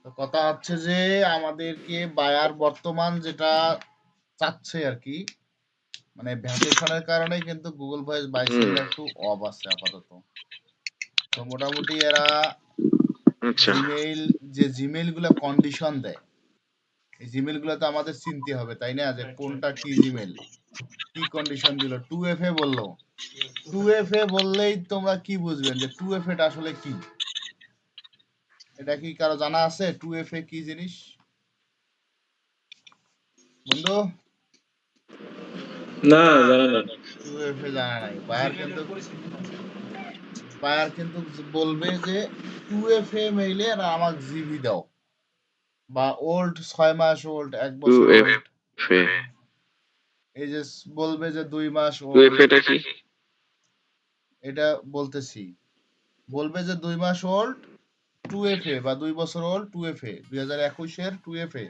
তো কথা হচ্ছে যে আমাদেরকে বায়ার বর্তমান যেটা চাচ্ছে আর কি, মানে ভ্যাকেশনের কারণে কিন্তু গুগল ভয়েস 22 একটু অফ আছে আপাতত। তো মোটামুটি এরা আচ্ছা জিমেইল গুলো কন্ডিশন দেয়, এই জিমেইল গুলো তো আমাদের চিনতে হবে তাই না, যে কোনটা কি জিমেইল, কি কন্ডিশন দিল। 2FA বললো, 2FA বললেই তোমরা কি বুঝবেন যে 2FA টা আসলে কি? এটা কি কারো জানা আছে 2FA কি জিনিস বন্ধু? না জানা নেই 2FA জানা নাই। বায়ার কিন্তু বলবে যে 2FA মেইলে আমাকে জিবি দাও, বা ওল্ড 6 মাস ওল্ড, 1 বছর ওল্ড। 2FA এই যে বলবে যে 2 মাস ওল্ড, 2FA টা কি এটা বলতেছি, বলবে যে 2 মাস ওল্ড 2FA বা 2 বছর ওল্ড 2FA, 2021-এর 2FA।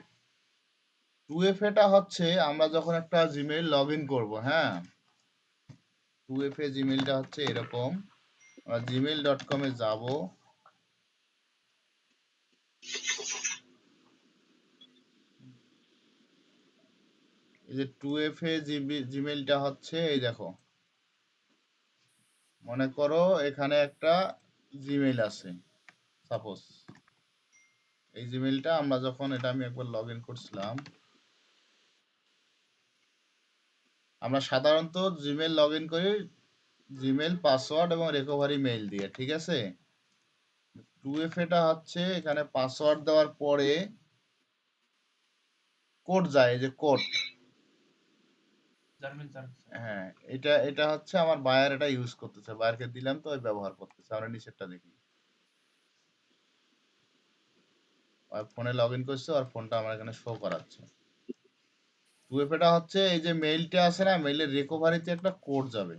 2FA টা হচ্ছে আমরা যখন একটা জিমেইল লগ ইন করবো, হ্যাঁ, 2FA জিমেইলটা হচ্ছে এরকম। আমরা gmail.com এ যাব, এই যে 2FA জিমেইলটা হচ্ছে এই দেখো, মনে করো এখানে একটা জিমেইল আছে সাপোজ, এই জিমেইলটা আমরা যখন, এটা আমি একবার লগ ইন করছিলাম, আমরা সাধারণত জিমেইল লগ ইন করি জিমেইল পাসওয়ার্ড এবং রিকভারি মেইল দিয়ে, ঠিক আছে। 2FA টা হচ্ছে এখানে পাসওয়ার্ড দেওয়ার পরে কোড যায়, এই যে কোড, হ্যাঁ, এটা এটা হচ্ছে আমার বায়ার এটা ইউজ করতেছে, বায়ারকে দিলাম তো ওই ব্যবহার করতেছে। আমরা নিচেরটা দেখি, আর ফোনে লগ ইন করছে আর ফোনটা আমার এখানে শো করাচ্ছে। 2FA টা হচ্ছে এই যে মেইলটা আছে না, মেইলের রিকভারিতে একটা কোড যাবে,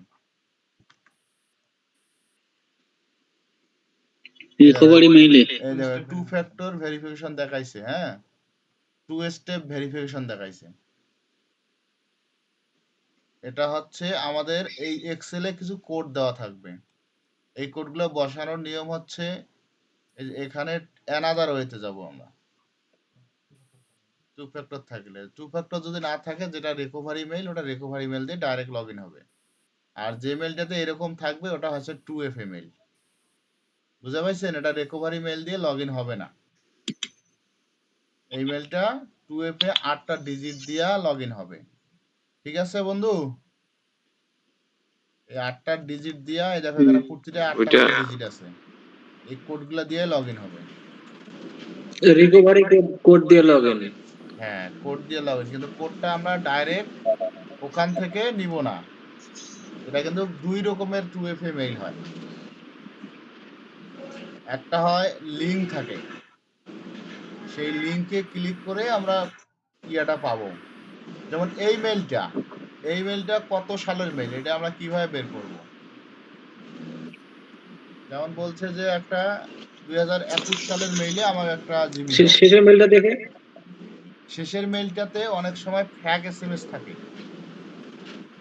রিকভারি মেইলে এই দেখো 2 ফ্যাক্টর ভেরিফিকেশন দেখাইছে, হ্যাঁ, 2 স্টেপ ভেরিফিকেশন দেখাইছে। এটা হচ্ছে আমাদের এই এক্সেলে কিছু কোড দেওয়া থাকবে, এই কোডগুলো বসানোর নিয়ম হচ্ছে এখানে অ্যানাদার ওয়েতে যাব আমরা। 2 ফ্যাক্টর থাকলে, 2 ফ্যাক্টর যদি না থাকে, যেটা রিকভারি মেইল, ওটা রিকভারি মেইল দিয়ে ডাইরেক্ট লগ ইন হবে। আর যে মেইলটাতে এরকম থাকবে ওটা হচ্ছে 2FA মেইল, বুঝতে পারছেন? এটা রিকভারি মেইল দিয়ে লগ ইন হবে না, এই মেইলটা 2FA 8টা ডিজিট দিয়া লগ ইন হবে, ঠিক আছে বন্ধু? এই 8টা ডিজিট দিয়া, এই দেখো এখানে প্রতিটা 8টা ওইটা করে ডিজিট আছে, এই কোডগুলা দিয়ে লগ ইন হবে। রিকভারি কোড দিয়ে লগইন হ্যাঁ, কোড দিয়ে লগ ইন, কিন্তু কোডটা আমরা ডাইরেক্ট ওখান থেকে নিব না, এটা কিন্তু 2 রকমের 2FA মেইল হয়। একটা হয় লিঙ্ক থাকে, সেই লিঙ্কে ক্লিক করে আমরা ইয়াটা পাবো। যেমন এই মেইলটা কত সালের মেইল, এটা আমরা কিভাবে বের করব? যেমন বলছে যে একটা 2021 সালের মেইলে আমার একটা জিবি দাও, শেষের মেইলটা দেখে শেষের মেইলটাতে অনেক সময় ফ্যাক এসএমএস থাকে,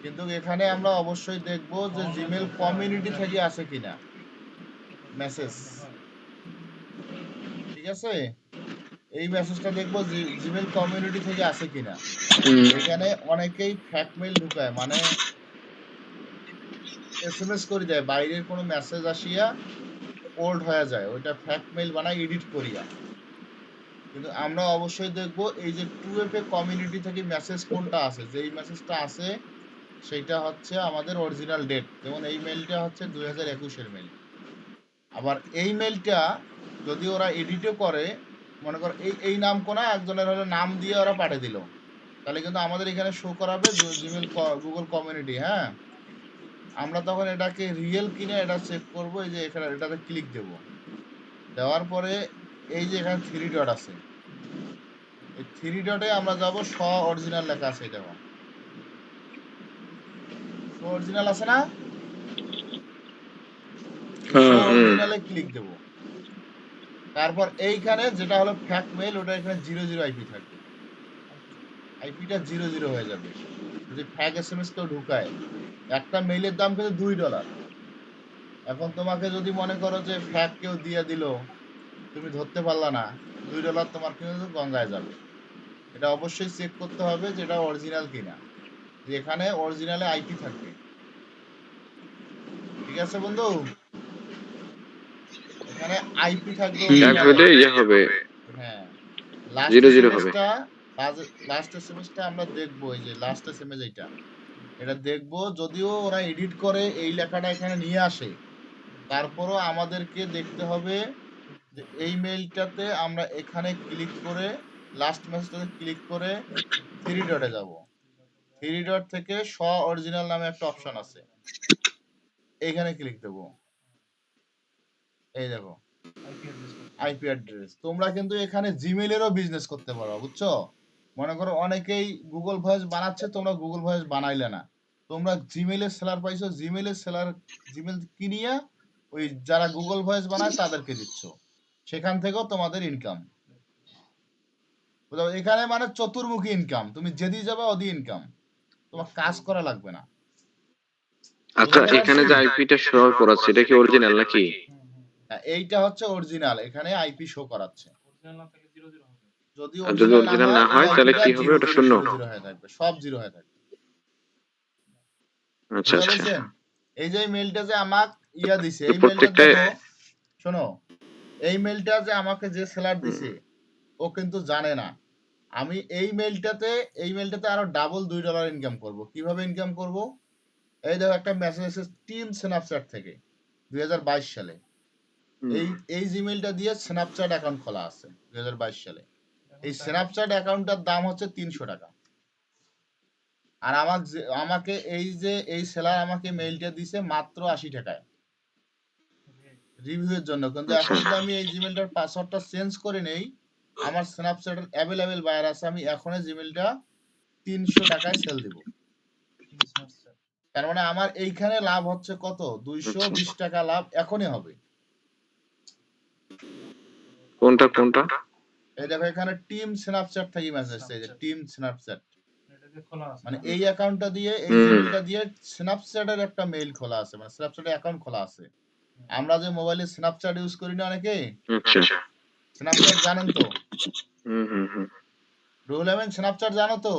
কিন্তু এখানে আমরা অবশ্যই দেখব যে জিমেল কমিউনিটি থেকে আছে কিনা মেসেজ, ঠিক আছে, এই মেসেজটা দেখবো জিমেল কমিউনিটি থেকে আছে কিনা। এখানে অনেকেই ফ্যাক মেইল ঢুকায়, মানে এসএমএস করে দেয়, বাইরের কোনো মেসেজ আসিয়া ওল্ড হয়ে যায়, ওইটা ফ্যাক মেইল বানায় এডিট করিয়া। কিন্তু আমরা অবশ্যই দেখব এই যে 2FA কমিউনিটি থেকে মেসেজ কোনটা আছে, যেই মেসেজটা আছে সেইটা হচ্ছে আমাদের অরিজিনাল ডেট। যেমন এই মেইলটা হচ্ছে 2021-এর মেইল। আবার এই মেইলটা যদি ওরা এডিটও করে, মনে করো এই নাম কোনা একজনের হলো নাম দিয়ে ওরা পাঠিয়ে দিল, তাহলে কিন্তু আমাদের এখানে শো করাবে জিমেল গুগল কমিউনিটি, হ্যাঁ। আমরা তখন এটাকে রিয়েল কিনা এটা চেক করব, এই যে এখানে এটাতে ক্লিক দেব, দেওয়ার পরে এই যে এখানে 3 ডট আছে, এই 3 ডটে আমরা যাব, অরিজিনাল লেখা আছে, এটা অরিজিনাল আছে না, এই অরিজিনালে ক্লিক দেব। তারপর এইখানে যেটা হলো ফ্যাক্ট মেইল, ওটা এখানে 00 আইপি থাকবে, আইপিটা 00 হয়ে যাবে। যদি ফ্যাক এসএমএস কেউ ঢুকায়, একটা মেইলের দাম কিন্তু $2। এখন তোমাকে যদি মনে করো যে ফ্যাক কেউ দিয়ে দিল তুমি ধরতে পারলা না, $2 তোমার কিন্তু গঙ্গায় যাবে। এটা অবশ্যই চেক করতে হবে যে এটা অরিজিনাল কিনা, যে এখানে অরিজিনালে আইপি থাকবে। ঠিক আছে বন্ধু, এখানে আইপি থাকবে ট্যাগ অরিজিনাল। হলে ইয়ে হবে, হ্যাঁ, লাস্ট 00 হবে। এসএমএসটা, লাস্ট এসএমএসটা আমরা দেখবো, এই যে লাস্ট এসএমএস এটা দেখবো। যদিও ওরা এডিট করে এই লেখাটা এখানে নিয়ে আসে, তারপরও আমাদেরকে দেখতে হবে যে এই মেইলটাতে আমরা এখানে ক্লিক করে লাস্ট মেসেজটাতে ক্লিক করে 3 ডটে যাব। 3 ডট থেকে শ অরিজিনাল নামে একটা অপশন আছে, এইখানে ক্লিক দেবো। এই দেখো আইপি অ্যাড্রেস। তোমরা কিন্তু এখানে জিমেইলেরও বিজনেস করতে পারো, বুঝছো? মনে করো অনেকেই গুগল ভয়েস বানাচ্ছে, তোমরা গুগল ভয়েস বানাইলে না, তোমরা জিমেইলের সেলার পাইছো, জিমেইলের সেলার জিমেইল কিনিয়া ওই যারা গুগল ভয়েস বানায় তাদেরকে দিচ্ছ, সেখান থেকেও তোমাদের ইনকাম। বুঝলো? এখানে মানে চতুর্মুখী ইনকাম, তুমি যেদিকে যাবে ওদি ইনকাম, তোমার কাজ করা লাগবে না। আচ্ছা, বুঝাতে এখানে পারছি? যে আইপিটা শো করাচ্ছে এটা কি অরিজিনাল নাকি? এইটা হচ্ছে অরিজিনাল, এখানে আইপি শো করাচ্ছে। যদি আর যদি অরিজিনাল না অরিজিনাল হয় না এই হয় তাহলে আইপিটা কি হবে? জিরো ওটা জিরো শূন্য। জিরো জিরো হয়ে থাকবে, সব জিরো হয়ে থাকবে। আচ্ছা বুঝতে আচ্ছা। পারছেন? এই যে মেইলটা যে আমাক ইয়া দিছে, তো এই মেইলটা প্রত্যেকটা দেখো, শোনো, এই মেইলটা যে আমাকে যে সেলার দিছে ও কিন্তু জানে না আমি এই মেইলটাতে আরো ডাবল $2 ইনকাম করব। কিভাবে ইনকাম করব? এই দেখো একটা মেসেজ এসেছে টিম স্ন্যাপচ্যাট থেকে 2022 সালে। এই এই জিমেইলটা দিয়ে স্ন্যাপচ্যাট অ্যাকাউন্ট খোলা আছে 2022 সালে। এই স্ন্যাপচ্যাট অ্যাকাউন্টটার দাম হচ্ছে $300। আর আমাকে এই যে এই সেলার আমাকে মেইলটা দিছে মাত্র 80 টাকায় রিভিউয়ের জন্য। কিন্তু আচ্ছা। এখন যদি আমি এই জিমেইলটার পাসওয়ার্ডটা চেঞ্জ করে নেই, আমার স্ন্যাপচ্যাটের অ্যাভেলেবেল বায়ার আছে, আমি এখনই জিমেইলটা 300 টাকায় সেল দিব। তার মানে আমার এইখানে লাভ হচ্ছে কত? আচ্ছা 220 টাকা লাভ এখনই হবে। কোনটা কোনটা? এই দেখো এখানে টিম স্ন্যাপচ্যাট থেকে মেসেজ এসেছে, এই যে টিম স্ন্যাপচ্যাট, মানে এই অ্যাকাউন্টটা দিয়ে এই জিমেইলটা দিয়ে স্ন্যাপচ্যাটের একটা মেইল খোলা আছে, মানে স্ন্যাপচ্যাটের অ্যাকাউন্ট খোলা আছে। আমরা যে মোবাইলে স্ন্যাপচ্যাট ইউজ করি না অনেকে, আচ্ছা। স্ন্যাপচ্যাট জানেন তো? হুম। রুহুল আমিন, স্ন্যাপচ্যাট জানো তো?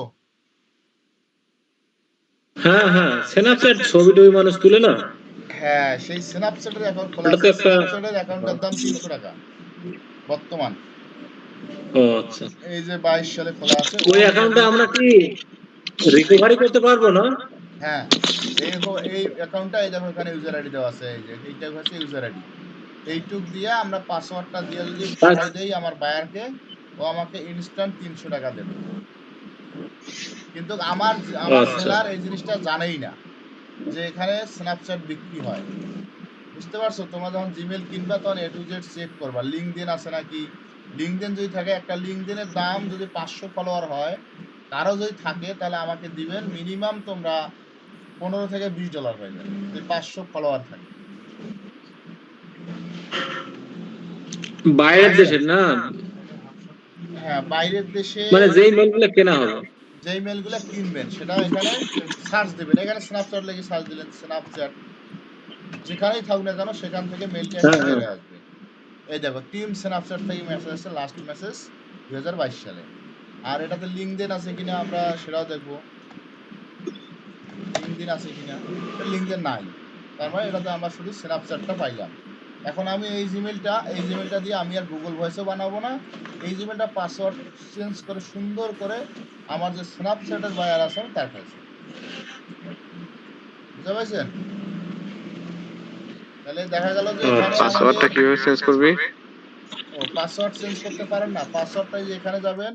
হ্যাঁ হ্যাঁ, স্ন্যাপচ্যাট ছবি টবি মানুষ তুলে না, হ্যাঁ, সেই স্ন্যাপচ্যাটের অ্যাকাউন্ট খোলা ওটা তো আছে। একটা। স্ন্যাপচ্যাটের অ্যাকাউন্টের দাম 300 টাকা বর্তমান। ও আচ্ছা, এই যে 22 সালে খোলা আছে। ওই ওর অ্যাকাউন্টে যদি আমরা কি রিকভারি করতে পারবো না? হ্যাঁ, এই অ্যাকাউন্টটা এই দেখো এখানে ইউজার আইডি দেওয়া আছে, এই যে এইটা হচ্ছে ইউজার আইডি। এইটুক দিয়ে আমরা পাসওয়ার্ডটা দিয়ে যদি পাঠাই দেই আমার বায়ারকে, ও আমাকে ইনস্ট্যান্ট 300 টাকা দেবে। কিন্তু আমার আচ্ছা। সেলার এই জিনিসটা জানেই না যে এখানে স্ন্যাপচ্যাট বিক্রি হয়। বুঝতে পারছো? তোমরা যখন জিমেল কিনবা তখন এ টু জেড চেক করবা লিঙ্কডইন আছে নাকি। লিঙ্কডইন যদি থাকে, একটা লিঙ্কডইনের দাম যদি 500 ফলোয়ার হয়, কারো যদি থাকে তাহলে আমাকে দিবেন। মিনিমাম তোমরা $15 থেকে $20 পাইবেন যদি 500 ফলোয়ার থাকে। ঠিক বাইরের আছে? দেশের না, হ্যাঁ, বাইরের দেশে মানে যেই মালগুলো কেনা হবে। যেই মেলগুলো কিনবেন সেটা এখানে সার্চ দেবেন, এখানে স্ন্যাপচ্যাট লেগে সার্চ দিলেন, স্ন্যাপচ্যাট যেখানেই থাকুক না কেন সেখান থেকে মেলটা হ্যাঁ এখানে বের হ্যাঁ। হয়ে আসবে। এই দেখো টিম স্ন্যাপচ্যাট থেকে মেসেজ আসছে, লাস্ট মেসেজ 2022 সালে। আর এটাতে লিঙ্কডইন আছে কিনা আমরা সেটাও দেখবো, লিঙ্কডইন আছে কিনা। লিঙ্কডইন নাই, তার মানে এটাতে আমরা শুধু স্ন্যাপচ্যাটটা পাইলাম। এখন আমি এই জিমেলটা দিয়ে আমি আর গুগল ভয়েসও বানাবো না। এই জিমেলটা পাসওয়ার্ড চেঞ্জ করে সুন্দর করে আমার যে স্ন্যাপচ্যাটের বায়ার আছে আমি তার কাছে, বুঝতে পারছেন? তাহলে দেখা গেল যে এখানে পাসওয়ার্ডটা আমাদের কিভাবে চেঞ্জ করবি? ও পাসওয়ার্ড চেঞ্জ করতে পারেন না। পাসওয়ার্ডটা এই যে এখানে যাবেন,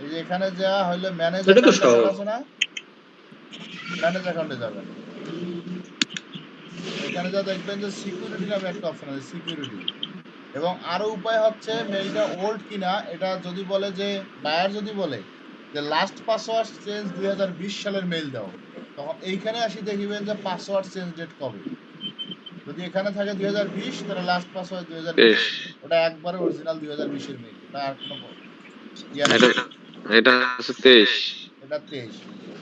এই যে এখানে যা হইলো ম্যানেজ এটা তো অ্যাকাউন্ট লেখা সহজ। আছে না, ম্যানেজ অ্যাকাউন্টে যাবেন। এখানে যা দেখবেন যে সিকিউরিটি নামে একটা অপশন আছে, সিকিউরিটি। এবং আরো উপায় হচ্ছে মেইলটা ওল্ড কিনা এটা যদি বলে, যে বায়ার যদি বলে যে লাস্ট পাসওয়ার্ড চেঞ্জ 2020 সালের মেইল দাও, তখন এইখানে আসি দেখিবেন যে পাসওয়ার্ড চেঞ্জ ডেট কবে। যদি এখানে থাকে 2020, তাহলে লাস্ট পাসওয়ার্ড 2020, বেশ। ওটা একবারে অরিজিনাল 2020 এর মেইল, ওটা আর কোনো ইয়া নাই। এটা এটা হচ্ছে 23। এটা 23,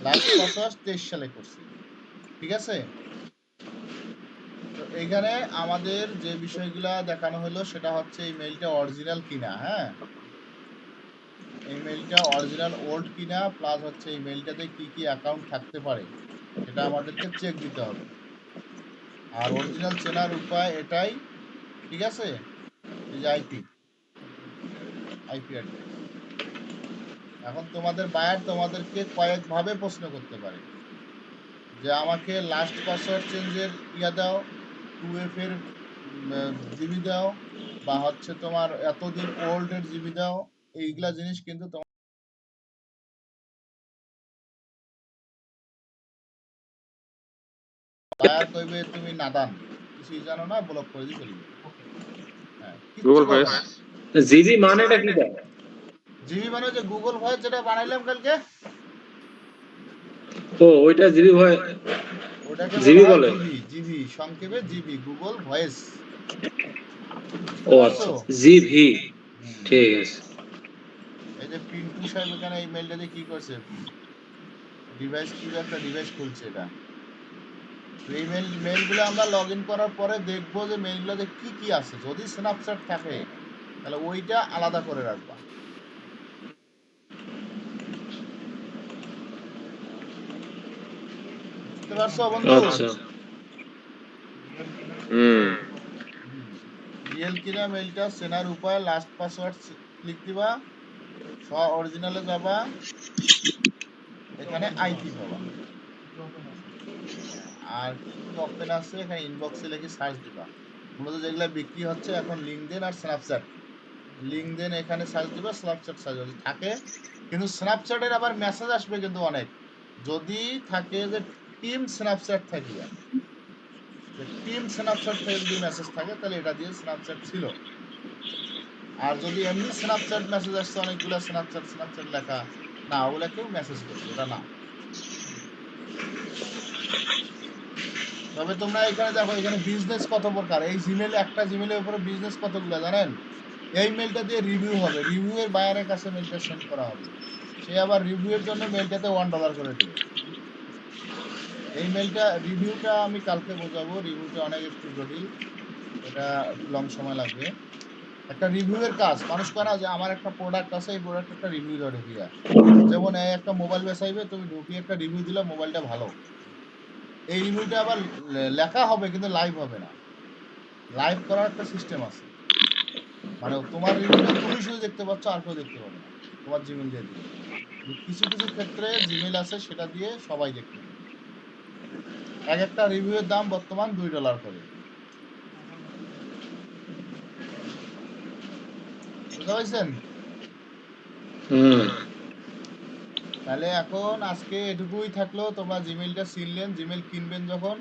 লাস্ট পাসওয়ার্ড 23 সালে করছি। ঠিক আছে? তো এইখানে আমাদের যে বিষয়গুলা দেখানো হলো সেটা হচ্ছে এই মেইলটা অরিজিনাল কিনা, হ্যাঁ, এই মেইলটা অরিজিনাল ওল্ড কিনা, প্লাস হচ্ছে এই মেইলটাতে কি কি অ্যাকাউন্ট থাকতে পারে সেটা আমাদেরকে চেক দিতে হবে। আর অরিজিনাল চেনার উপায় এটাই, ঠিক আছে, এই যে আইপি অ্যাড্রেস। এখন তোমাদের বায়ার তোমাদেরকে কয়েকভাবে প্রশ্ন করতে পারে যে আমাকে লাস্ট পাসওয়ার্ড চেঞ্জের ইয়া দাও, 2FA এর জিবি দাও, বা হচ্ছে তোমার এতদিন ওল্ড এর জিবি দাও। এইগুলা জিনিস কিন্তু তোমার বায়ার কইবে তুমি নাদান, কিছুই জানো না, ব্লক করে দিয়ে চলে যাবে। হ্যাঁ, কিচ্ছু গুগল করবে ভয়েস না। জিবি মানেটা কি দেয়? জিবি মানে যে গুগল ভয়েস যেটা বানাইলাম কালকে, ও ওইটা জিবি ভয় ওটাকে বলা জিবি হয় বলে? জিবি। জিবি সংক্ষেপে জিবি, গুগল ভয়েস। ও বুঝতে পারছো? আচ্ছা, জিভি, হুম। ঠিক আছে। এই যে পিন্টু সাহেব এখানে এই মেইলটা দিয়ে কি করছে, ডিভাইস কি একটা ডিভাইস খুলছে এটা। তো এই মেইলগুলো আমরা লগ ইন করার পরে দেখবো যে মেইলগুলোতে কি কি আছে। যদি স্ন্যাপচ্যাট থাকে তাহলে ওইটা আলাদা করে রাখবা। বুঝতে পারছো বন্ধু? আচ্ছা, হুম রিয়েল কিনা মেইলটা চেনার উপায়, লাস্ট পাসওয়ার্ড ক্লিক দিবা, অরিজিনালে যাবা, এখানে আইপি পাবা। আর কি কি ওপেন আছে এখানে ইনবক্সে লিখে সার্চ দিবা। মূলত যেগুলা বিক্রি হচ্ছে এখন লিঙ্কডইন আর স্ন্যাপচ্যাট। লিঙ্কডইন এখানে সার্চ দিবা, স্ন্যাপচ্যাট সার্চ যদি থাকে, কিন্তু স্ন্যাপচ্যাটের আবার মেসেজ আসবে কিন্তু অনেক। যদি থাকে যে টিম স্ন্যাপচ্যাট থাকিয়া, যে টিম স্ন্যাপচ্যাট থেকে যদি মেসেজ থাকে তাহলে এটা দিয়ে স্ন্যাপচ্যাট ছিল। আর যদি এমনি স্ন্যাপচ্যাট মেসেজ আসছে অনেকগুলো স্ন্যাপচ্যাট স্ন্যাপচ্যাট লেখা, না ওগুলা কেউ মেসেজ করছে, ওটা না। তবে তোমরা এখানে দেখো, এখানে বিজনেস কত প্রকার। এই জিমেলে, একটা জিমেলের উপরে বিজনেস কতগুলো জানেন? এই মেলটা দিয়ে রিভিউ হবে, রিভিউ এর বায়ারের কাছে মেলটা সেন্ড করা হবে, সে আবার রিভিউ এর জন্য মেলটাতে $1 করে দেবে। এই মেলটা রিভিউটা আমি কালকে বোঝাবো, রিভিউটা অনেক একটু জটিল, এটা একটু লং সময় লাগবে। একটা রিভিউ এর কাজ মানুষ করে না, যে আমার একটা প্রোডাক্ট আছে, এই প্রোডাক্ট একটা রিভিউ দাও ঢুকিয়া। যেমন এই একটা মোবাইল বেচাইবে, তুমি ঢুকিয়ে একটা রিভিউ দিলে মোবাইলটা ভালো, এই রিভিউটা আবার লেখা হবে কিন্তু লাইভ হবে না। লাইভ করার একটা সিস্টেম আছে, মানে তোমার রিভিউটা তুমি শুধু দেখতে পাচ্ছ, আর কেউ দেখতে পাবে না, তোমার জিমেল দিয়ে দিবে। কিছু কিছু ক্ষেত্রে জিমেল আছে সেটা দিয়ে সবাই দেখতে পাবে। এক একটা রিভিউয়ের দাম বর্তমান $2 করে। বুঝতে পারছেন? হুম, তাহলে এখন আজকে এটুকুই থাকলো, তোমরা জিমেলটা চিনলেন। জিমেল কিনবেন যখন,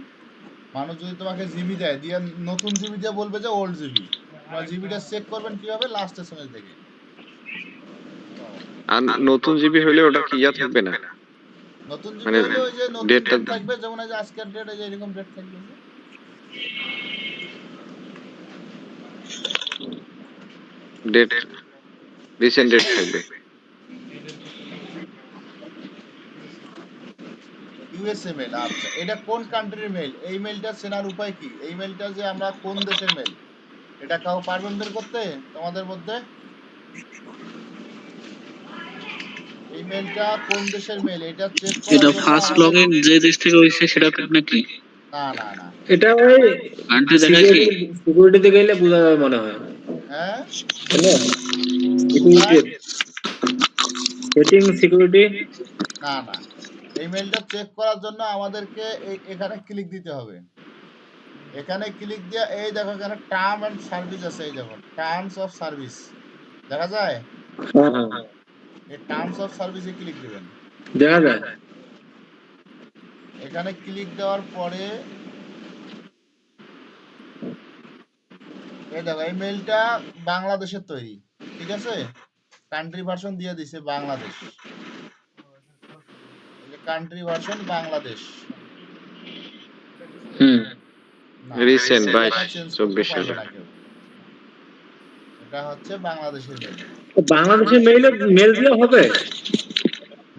মানুষ যদি তোমাকে জিবি দেয়, দিয়ে নতুন জিবি দিয়ে বলবে যে ওল্ড জিবি, তোমার জিবিটা চেক করবেন কিভাবে? লাস্ট এসএমএস দেখে। আর নতুন জিবি হইলে ওটা কি ইয়া থাকবে না, নতুন জিবি মানে হলে ওই যে নতুন ডেটটা ডেট থাকবে, যেমন এই যে আজকের ডেট, এই যে এরকম ডেট থাকবে, যে ডেট রিসেন্ট ডেট থাকবে। USA mail. আচ্ছা, এটা কোন কান্ট্রির মেল? এই মেলটা চেনার উপায় কি? এই মেলটা যে আমরা কোন দেশের মেল, এটা কাউ পারবেন বের করতে তোমাদের মধ্যে? এই মেলটা কোন দেশের মেল, এটা চেক করার এটা জন্য ফার্স্ট আমাদের, লগইন যে দেশ থেকে হয়েছে সেটা নাকি না না না, এটা ওই কান্ট্রি দেখায় কি? সিকিউরিটিতে গেলে বোঝা যাবে মনে হয়, হ্যাঁ, তাই না? কোথায়? Setting security. না না, এই মেলটা চেক করার জন্য আমাদেরকে এখানে ক্লিক দিতে হবে। এখানে ক্লিক দিয়ে এই দেখো, এখানে টার্ম এন্ড সার্ভিস আছে, এই দেখো টার্মস অফ সার্ভিস দেখা যায়। হ্যাঁ হ্যাঁ, এই টার্মস অফ সার্ভিসে ক্লিক দিবেন। দেখা যায়। এখানে ক্লিক দেওয়ার পরে এই দেখো, এই মেলটা বাংলাদেশের তৈরি, ঠিক আছে, কান্ট্রি ভার্সন দিয়ে দিছে বাংলাদেশ, এই যে কান্ট্রি ভার্সন বাংলাদেশ। হুম, না, রিসেন্ট এটা চেঞ্জ করতে 22-24 পারবে সালে। না কেউ। এটা হচ্ছে বাংলাদেশের মেল। বাংলাদেশের মেইলে মেল দিয়ে হবে?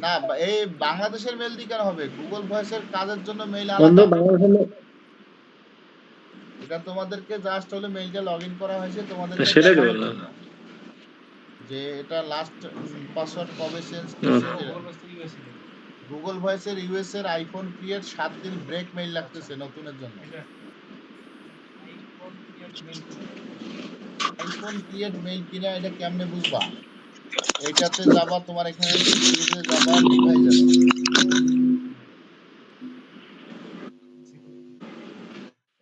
না, এই বাংলাদেশের মেল দিয়ে কেন হবে? গুগল ভয়েসের কাজের জন্য মেল বন্ধু আলাদা। বাংলাদেশের এটা তোমাদেরকে জাস্ট হলো মেইলটা লগইন করা হয়েছে তোমাদেরকে সেটাই তো দেখানোর বললাম। জন্য যে এটা লাস্ট পাসওয়ার্ড কবে চেঞ্জ হুম। করছে। গুগল ভয়েসের ইউএস এর আইফোন ক্রিয়েট 7 দিন ব্রেক মেইল লাগতেছে নতুনের জন্য। আইফোন ক্রিয়েট মেইল কিনা এটা কেমনে বুঝবা? এইটাতে যাবা, তোমার এখানে সিকিউরিটিতে যাবা, ডিভাইস আছে,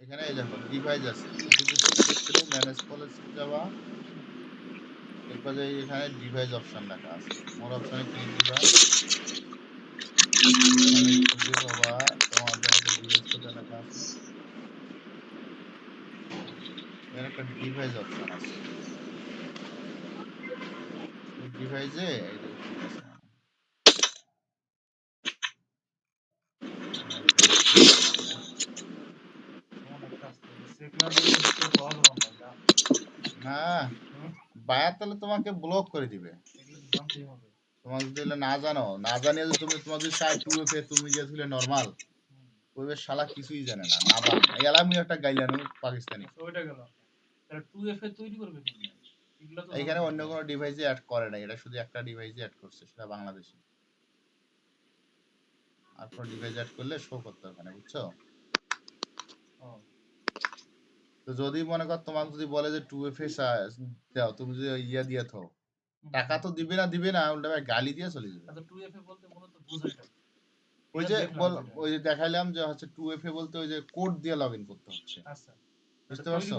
এখানে এই দেখো ডিভাইস আছে, যদি সিকিউরিটি ম্যানেজ পলিসি যাবা, দেখবা যে এখানে ডিভাইস অপশন লেখা আছে। মোর অপশনে ক্লিক দিবা, এখানে খুঁজে পাবা তোমার দেখো তো ডিভাইস কোথায় লেখা আছে, এর একটা ডিভাইস অপশন আছে, এই ডিভাইসে এই যে ঠিক আছে, না বায়ার তাহলে তোমাকে ব্লক করে দিবে। তোমাকে যদি এগুলো না জানো, না জানিয়ে যদি তোমাকে যদি চাই 2FA, তুমি যে ছিলে নরমাল, ওই শালা কিছুই জানে না, নাদান। এই আলামি একটা গাইলানো পাকিস্তানি। এইখানে অন্য কোনো ডিভাইসে অ্যাড করে না, এটা শুধু একটা ডিভাইসে অ্যাড করছে, সেটা বাংলাদেশে। আর কোনো ডিভাইস অ্যাড করলে শো করতে হবে না, বুঝছো? তো যদি মনে কর তোমাকে যদি বলে যে 2FA দাও, তুমি যদি ইয়া দিয়ে থো, টাকা তো দিবে না, উল্টা গালি দিয়ে চলে যাবে। ওই যে ওই যে দেখাইলাম যে হচ্ছে 2FA বলতে ওই যে কোড দিয়ে লগইন করতে হচ্ছে, বুঝতে পারছো?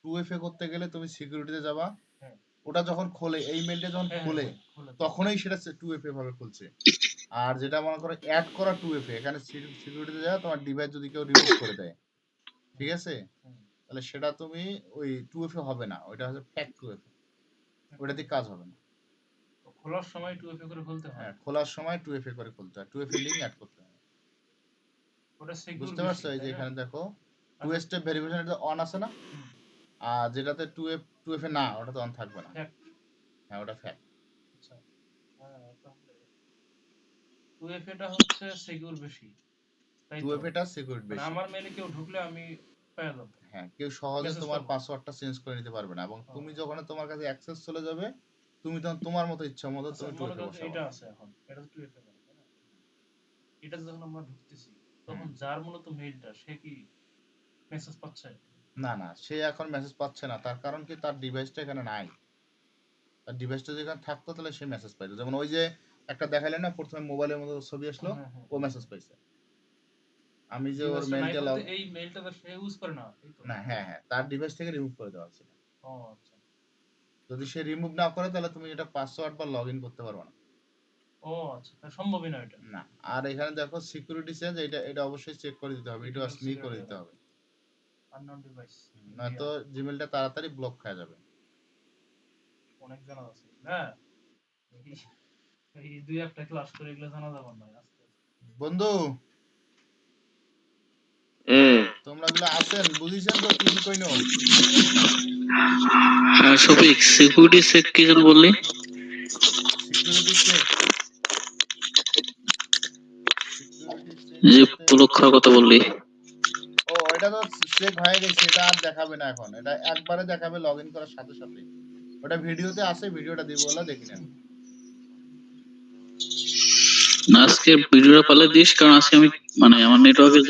2FA করতে গেলে তুমি সিকিউরিটিতে যাবা, ওটা যখন খোলে, এই মেইলটা যখন খোলে তখনই সেটা 2FA ভাবে খুলছে। আর যেটা মনে করো অ্যাড করা 2FA, এখানে সিকিউরিটিতে যাও, তোমার ডিভাইস যদি কেউ রিমুভ করে দেয়, ঠিক আছে, তাহলে সেটা তুমি ওই 2FA হবে না, ওইটা হচ্ছে ফ্যাক 2FA, ওইটা দিয়ে কাজ হবে না। খোলার সময় 2FA করে খুলতে হয়। হ্যাঁ, খোলার সময় 2FA করে খুলতে হয়, 2FA লিংক অ্যাড করতে হয়, ওটা সিকিউর বুঝতে পারছো? এই যে এখানে দেখো 2 স্টেপ ভেরিফিকেশন এটা অন আছে না, আর যেটাতে 2FA না, ওটা তো অন থাকবে না। হ্যাঁ, ওটা ফ্যাক। আচ্ছা, তাহলে 2FA টা হচ্ছে সিকিউর বেশি, তাই তো? 2FA টা সিকিউরিটি বেশি। আমার মেইলে কেউ ঢুকলে আমি পেয়ে যাব। হ্যাঁ, কেউ সহজে মেসেজ তোমার পাবো। পাসওয়ার্ডটা চেঞ্জ করে নিতে পারবে না, এবং তুমি যখন তোমার কাছে অ্যাক্সেস চলে যাবে, তুমি তখন তোমার মতো ইচ্ছা মতো আচ্ছা, তুমি মনে 2FA করো বসাবে। এটা আছে এখন, এটা তো 2FA করে, তাই না? এটা যখন আমরা ঢুকতেছি তখন যার মূলত মেইলটা, সে কি মেসেজ পাচ্ছে? না, সে এখন মেসেজ পাচ্ছে না, তার কারণ কি, তার ডিভাইসটা এখানে নাই। তার ডিভাইসটা যেখানে থাকতো তাহলে সে মেসেজ পাইতো। যেমন ওই যে একটা দেখাইলেন না প্রথমে মোবাইলের মতো ছবি আসলো, ও মেসেজ পাইছে। আমি যে ওর মেইলটা এই মেইলটা তো সে ইউজ করে না, তাই তো? না, হ্যাঁ, তার ডিভাইস থেকে রিমুভ করে দেওয়া ছিল। ও আচ্ছা। যদি সে রিমুভ না করে তাহলে তুমি এটা পাসওয়ার্ড বা লগইন করতে পারবে না। ও আচ্ছা, তাহলে সম্ভবই না এটা। না, আর এখানে দেখো সিকিউরিটি চেঞ্জ, এটা অবশ্যই চেক করে দিতে হবে, এটা মি করে দিতে হবে, আননোন ডিভাইস, নয়তো জিমেলটা তাড়াতাড়ি ব্লক হয়ে যাবে। অনেক জানা আছে না, এই দুই একটা ক্লাস করে এগুলো জানা যাবে না আজকে। বন্ধু, তোমরা গুলো আছেন, বুঝিছেন তো কি কইনো? হ্যাঁ শফিক, সিকিউরিটি চেক কি যেন বললি? সিকিউরিটি চেক, যে ব্লক খাওয়ার কথা বললি। ও এটা তো চেক হয়ে গেছে, এটা আর দেখাবে না এখন, এটা একবারে দেখাবে লগইন করার সাথে সাথে। ওটা ভিডিওতে আছে, ভিডিওটা দিব, বলা দেখি নেন। আজকে ভিডিওটা পালে দিস, কারণ আজকে আমি মানে আমার নেটওয়ার্কে